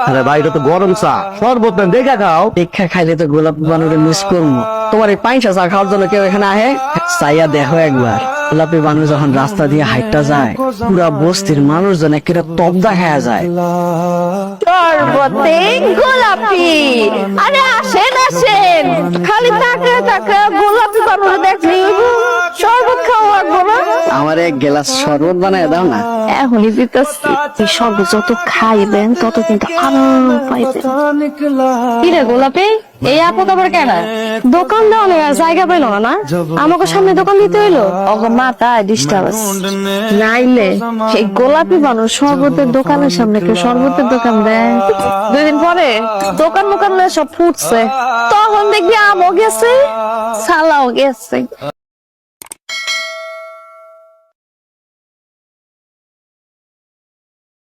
আরে ভাই এটা তো গরম চা, শরবত না দেখা খাও। দেখা খাইলে তো গোলাপ বানুরে মিস করবো। তোমার এই পাঁচটা চা খাওয়ার জন্য কেউ এখানে আহে? চাইয়া দেখো একবার, গোলাপি বানু যখন রাস্তা দিয়ে হাইটটা যায়, পুরা বস্তির মানুষজন একেবারে তবদা খায়া যায়। শরবতে গোলাপি, আরে আসেন আসেন, খালি তাকে তাকে গোলাপি বানুরে দেখলি শরবত খাওয়া লাগবো না? আমার এক গ্লাস শরবত বানায় দাও না। এখনই দিতেছি। এই শরবত যত খাইবেন তত কিন্তু আরো পাইবেন। কিরে গোলাপি, এই আপদ আবার কেন? দোকান দেওয়া জায়গা পাইল না? আমাকে সামনে দোকান দিতে হইলো? অগ মাথা ডিস্টার্ব নাইলে এই গোলাপি মানুষ শরবতের দোকানের সামনে কেউ শরবতের দোকান দেয়? 2 দিন পরে দোকান মোকান সব ফুটছে, তখন দেখবি আমও গেছে, সালাও গেছে।